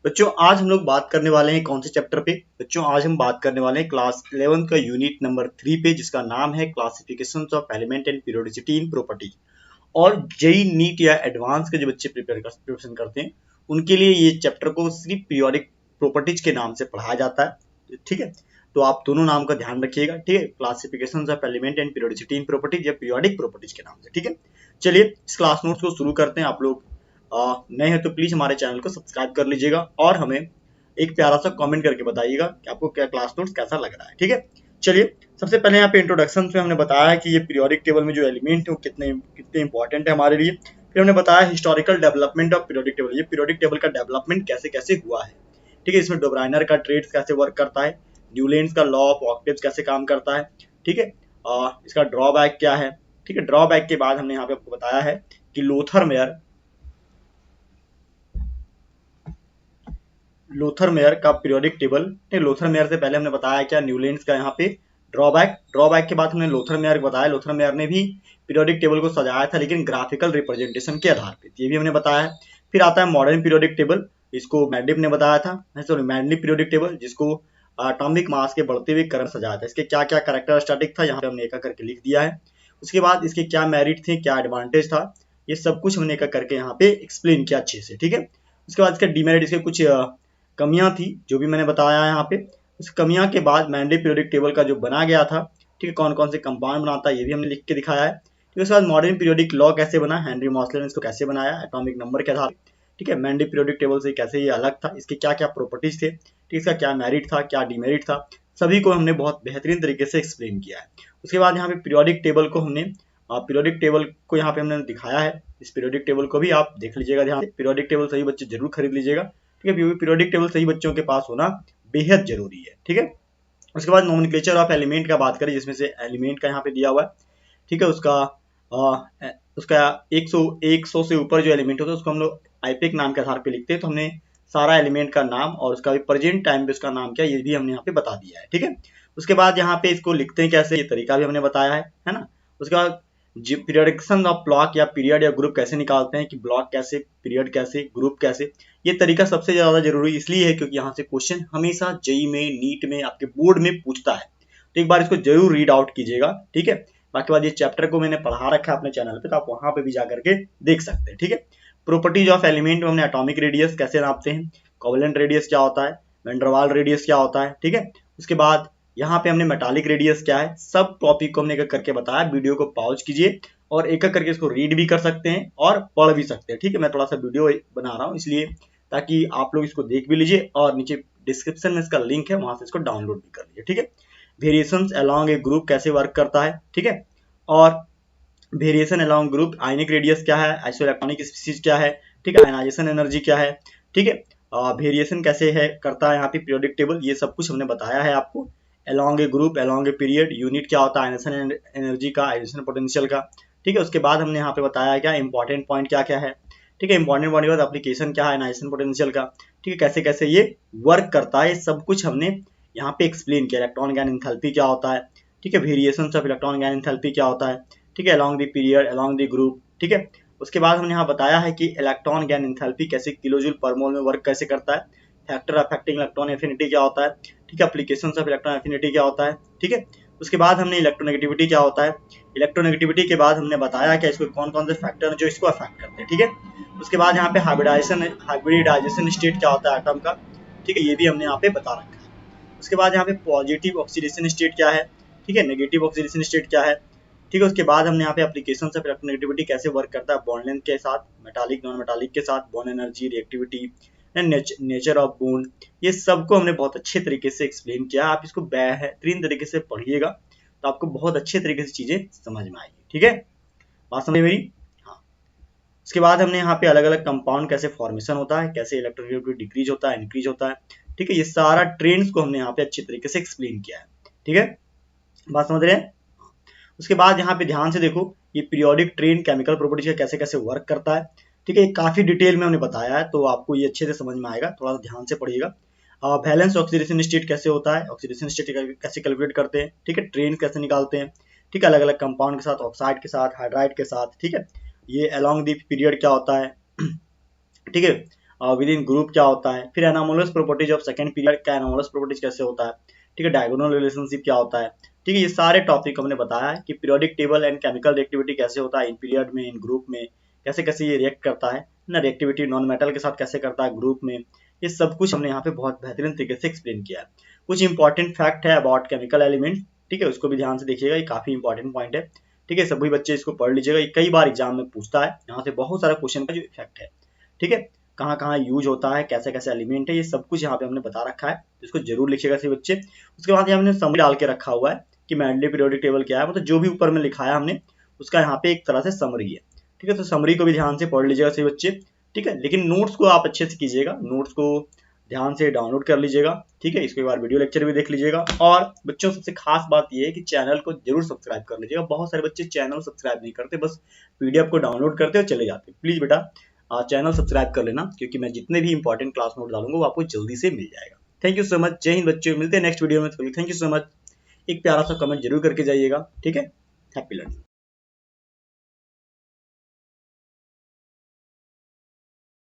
बच्चों आज हम लोग बात करने वाले हैं कौन से चैप्टर पे। बच्चों आज हम बात करने वाले हैं क्लास 11 का यूनिट नंबर 3 पे, जिसका नाम है classifications of element and periodicity in property. और जेई नीट या एडवांस के जो बच्चे प्रिपरेशन करते हैं उनके लिए ये चैप्टर को सिर्फ पीरियोडिक प्रॉपर्टीज के नाम से पढ़ाया जाता है। ठीक है, तो आप दोनों नाम का ध्यान रखिएगा। ठीक है, classifications of element and periodicity in properties या पीरियोडिक प्रॉपर्टीज के नाम से। ठीक है, चलिए इस क्लास नोट्स को शुरू करते हैं। आप लोग नए हैं तो प्लीज हमारे चैनल को सब्सक्राइब कर लीजिएगा और हमें एक प्यारा सा कमेंट करके बताइएगा कि आपको क्या क्लास नोट्स कैसा लग रहा है। ठीक है, चलिए सबसे पहले यहाँ पे इंट्रोडक्शन में हमने बताया है कि ये पीरियोडिक टेबल में जो एलिमेंट है वो कितने कितने इंपॉर्टेंट है हमारे लिए। फिर हमने बताया historical development of periodic table, ये पीरियोडिक टेबल का डेवलपमेंट कैसे कैसे हुआ है। ठीक है, इसमें डोब्राइनर का ट्रेड्स कैसे वर्क करता है, न्यूलैंड्स का लॉ ऑफ ऑक्टेव्स कैसे काम करता है। ठीक है, इसका ड्रॉबैक क्या है। ठीक है, ड्रॉबैक के बाद हमने यहाँ पे आपको बताया है कि लोथर मेयर का पीरियोडिक टेबल। लोथर मेयर से पहले हमने बताया क्या न्यूलैंड्स का यहाँ पे ड्रॉबैक के बाद हमने लोथर मेयर को बताया। लोथर मेयर ने भी पीरियोडिक टेबल को सजाया था लेकिन ग्राफिकल रिप्रेजेंटेशन के आधार पे, ये भी हमने बताया है। फिर आता है मॉडर्न पीरियोडिक टेबल, इसको मैडलिफ ने बताया था, सॉरी मैडलिफ पीरियोडिक टेबल, जिसको एटॉमिक मास के बढ़ते हुए करंट सजाया था। इसके क्या क्या कैरेक्टरिस्टिक था यहाँ पे हमने एक करके लिख दिया है। उसके बाद इसके क्या मेरिट थे, क्या एडवांटेज था, ये सब कुछ हमने एक करके यहाँ पे एक्सप्लेन किया अच्छे से। ठीक है, उसके बाद इसका डीमेरिट, इसके कुछ कमियां थी जो भी मैंने बताया है यहाँ पे। उस कमियां के बाद मैंडलिफ पीरियोडिक टेबल का जो बना गया था, ठीक है, कौन कौन से कंपाउंड बनाता है ये भी हमने लिख के दिखाया है। ठीक है, उसके बाद मॉडर्न पीरियोडिक लॉ कैसे बना, हेनरी मॉसले ने इसको कैसे बनाया एटॉमिक नंबर के आधार। ठीक है, मैंडलिफ पीरियोडिक टेबल से कैसे ये अलग था, इसके क्या क्या प्रॉपर्टीज थे, ठीक, इसका क्या मेरिट था, क्या डिमेरिट था, सभी को हमने बहुत बेहतरीन तरीके से एक्सप्लेन किया है। उसके बाद यहाँ पे पीरियोडिक टेबल को यहाँ पे हमने दिखाया है। इस पीरियोडिक टेबल को भी आप देख लीजिएगा ध्यान से। पीरियोडिक टेबल सही बच्चे जरूर खरीद लीजिएगा। ठीक है, पीरियोडिक टेबल सही बच्चों के पास होना बेहद जरूरी है। ठीक है, उसके बाद नोमेनक्लेचर ऑफ एलिमेंट का बात करें, जिसमें से एलिमेंट का यहाँ पे दिया हुआ है। ठीक है, उसका 100 से ऊपर जो एलिमेंट होता है उसको हम लोग आईपिक नाम के आधार पे लिखते हैं। तो हमने सारा एलिमेंट का नाम और उसका भी प्रेजेंट टाइम पे उसका नाम क्या ये भी हमने यहाँ पे बता दिया है। ठीक है, उसके बाद यहाँ पे इसको लिखते हैं कैसे, ये तरीका भी हमने बताया है ना। उसके बाद पीरियडिक्शन ऑफ ब्लॉक या पीरियड या ग्रुप कैसे निकालते हैं, कि ब्लॉक कैसे, पीरियड कैसे, ग्रुप कैसे। ये तरीका सबसे ज्यादा जरूरी इसलिए है क्योंकि यहाँ से क्वेश्चन हमेशा जेई में, नीट में, आपके बोर्ड में पूछता है। तो एक बार इसको जरूर रीड आउट कीजिएगा। ठीक है, बाकी बात ये चैप्टर को मैंने पढ़ा रखा है अपने चैनल पे, तो आप वहां पे भी जाकर के देख सकते हैं। ठीक है, प्रॉपर्टीज ऑफ एलिमेंट में हमने एटॉमिक रेडियस कैसे नापते हैं, कोवेलेंट रेडियस क्या होता है, वेंडरवाल रेडियस क्या होता है। ठीक है, उसके बाद यहाँ पे हमने मेटालिक रेडियस क्या है, सब टॉपिक को हमने एक करके बताया। वीडियो को पॉज कीजिए और एक करके इसको रीड भी कर सकते हैं और पढ़ भी सकते हैं। ठीक है, मैं थोड़ा सा वीडियो बना रहा हूँ इसलिए, ताकि आप लोग इसको देख भी लीजिए और नीचे डिस्क्रिप्शन में इसका लिंक है, वहां से इसको डाउनलोड भी कर लीजिए। ठीक है, वेरिएशंस अलोंग ए ग्रुप कैसे वर्क करता है। ठीक है, और variation along group, ionic radius क्या है, आइसोइलेक्ट्रॉनिक स्पीशीज क्या है, ठीक है, आयनाइजेशन एनर्जी क्या है। ठीक है, वेरिएशन कैसे है करता है यहाँ पे पीरियोडिक टेबल, ये सब कुछ हमने बताया है आपको। Along A group, along a period, unit क्या होता है आयनाइजेशन एनर्जी का, आयनाइजेशन पोटेंशियल का। ठीक है, उसके बाद हमने यहाँ पे बताया क्या इंपॉर्टेंट पॉइंट क्या क्या है। ठीक है, इंपॉर्टेंट पॉइंट के बाद एप्लीकेशन क्या है आयनाइजेशन पोटेंशियल का। ठीक है, कैसे कैसे ये वर्क करता है, सब कुछ हमने यहाँ पे एक्सप्लेन किया। इलेक्ट्रॉन गैन एंथैल्पी क्या होता है, ठीक है, variation of electron gain enthalpy क्या होता है, ठीक है, along the period, along the group. ठीक है, उसके बाद हमने यहाँ बताया है कि इलेक्ट्रॉन गैन एंथैल्पी कैसे किलोजूल पर मोल में वर्क कैसे करता है, फैक्टर अफेक्टिंग इलेक्ट्रॉन एफिनिटी क्या होता है, ठीक है, एप्लीकेशंस ऑफ इलेक्ट्रॉन एफिनिटी क्या होता है। ठीक है, उसके बाद हमने इलेक्ट्रोनेगेटिविटी क्या होता है, इलेक्ट्रोनेगेटिविटी के बाद हमने बताया कि इसको कौन कौन से फैक्टर हैं जो इसको अफेक्ट करते हैं। ठीक है, उसके बाद यहाँ पे हाइब्रिडाइजेशन स्टेट क्या होता है एटम का। ठीक है, ये भी हमने यहाँ पे बता रखा है। उसके बाद यहाँ पे पॉजिटिव ऑक्सीडेशन स्टेट क्या है, ठीक है, नेगेटिव ऑक्सीडेशन स्टेट क्या है। ठीक है, उसके बाद हमने यहाँ पे एप्लीकेशन ऑफ इलेक्ट्रोनेगेटिविटी कैसे वर्क करता है बॉन्ड लेंथ के साथ, मेटालिक नॉन मेटालिक के साथ, bond energy, reactivity, nature of bond, ये सबको हमने बहुत अच्छे तरीके से एक्सप्लेन किया। आप इसको बेहतरीन तरीके से पढ़िएगा तो आपको बहुत अच्छे तरीके से चीजें समझ में आएगी। ठीक है, बात समझ मेरी। हाँ, उसके बाद हमने यहाँ पे अलग अलग कंपाउंड कैसे फॉर्मेशन होता है, कैसे इलेक्ट्रोनेगेटिविटी डिक्रीज होता है, इंक्रीज होता है। ठीक है, ये सारा ट्रेंड्स को हमने यहाँ पे अच्छे तरीके से एक्सप्लेन किया है। ठीक है, बात समझ रहे हैं। उसके बाद यहाँ पे ध्यान से देखो, ये पीरियोडिक ट्रेन केमिकल प्रॉपर्टीज का कैसे कैसे वर्क करता है। ठीक है, ये काफी डिटेल में हमने बताया है तो आपको ये अच्छे से समझ में आएगा, थोड़ा सा ध्यान से पढ़िएगा। बैलेंस ऑक्सीडेशन स्टेट कैसे होता है, ऑक्सीडेशन स्टेट कैसे कैलकुलेट करते हैं, ठीक है, ट्रेन कैसे निकालते हैं, ठीक है, अलग अलग कंपाउंड के साथ, ऑक्साइड के साथ, हाइड्राइड के साथ। ठीक है, ये अलोंग द पीरियड क्या होता है, ठीक है, विद इन ग्रुप क्या होता है, फिर anomalous properties of second period का एनामोलस प्रॉपर्टीज कैसे होता है, ठीक है, डायगोनल रिलेशनशिप क्या होता है, ठीक है, ये सारे टॉपिक हमने बताया है कि periodic table and chemical reactivity कैसे होता है इन पीरियड में, इन ग्रुप में कैसे कैसे ये रिएक्ट करता है ना, रिएक्टिविटी नॉन मेटल के साथ कैसे करता है ग्रुप में, ये सब कुछ हमने यहाँ पे बहुत बेहतरीन तरीके से एक्सप्लेन किया है। कुछ इंपॉर्टेंट फैक्ट है अबाउट केमिकल एलिमेंट, ठीक है, उसको भी ध्यान से देखिएगा, ये काफी इंपॉर्टेंट पॉइंट है, ठीक है, सभी बच्चे इसको पढ़ लीजिएगा, ये कई बार एग्जाम में पूछता है, यहाँ से बहुत सारा क्वेश्चन का जो इफेक्ट है, ठीक है, कहाँ कहाँ यूज होता है, कैसे कैसे एलिमेंट है, ये सब कुछ यहाँ पे हमने बता रखा है, तो इसको जरूर लिखिएगा सभी बच्चे। उसके बाद हमने समरी डाल के रखा हुआ है कि मैंडले पीरियोडिक टेबल क्या है, मतलब जो भी ऊपर में लिखाया हमने उसका यहाँ पे एक तरह से समरी है, ठीक है, तो समरी को भी ध्यान से पढ़ लीजिएगा सभी बच्चे, ठीक है, लेकिन नोट्स को आप अच्छे से कीजिएगा, नोट्स को ध्यान से डाउनलोड कर लीजिएगा, ठीक है, इसके बाद वीडियो लेक्चर भी देख लीजिएगा, और बच्चों सबसे खास बात यह है कि चैनल को जरूर सब्सक्राइब कर लीजिएगा, बहुत सारे बच्चे चैनल सब्सक्राइब नहीं करते, बस पीडीएफ को डाउनलोड करते और चले जाते, प्लीज बेटा चैनल सब्सक्राइब कर लेना, क्योंकि मैं जितने भी इंपॉर्टेंट क्लास नोट डालूंगा वो आपको जल्दी से मिल जाएगा। थैंक यू सो मच, जय हिंद बच्चों, मिलते हैं नेक्स्ट वीडियो में, थैंक यू सो मच, एक प्यारा सा कमेंट जरूर करके जाइएगा, ठीक है, हैप्पी लर्निंग।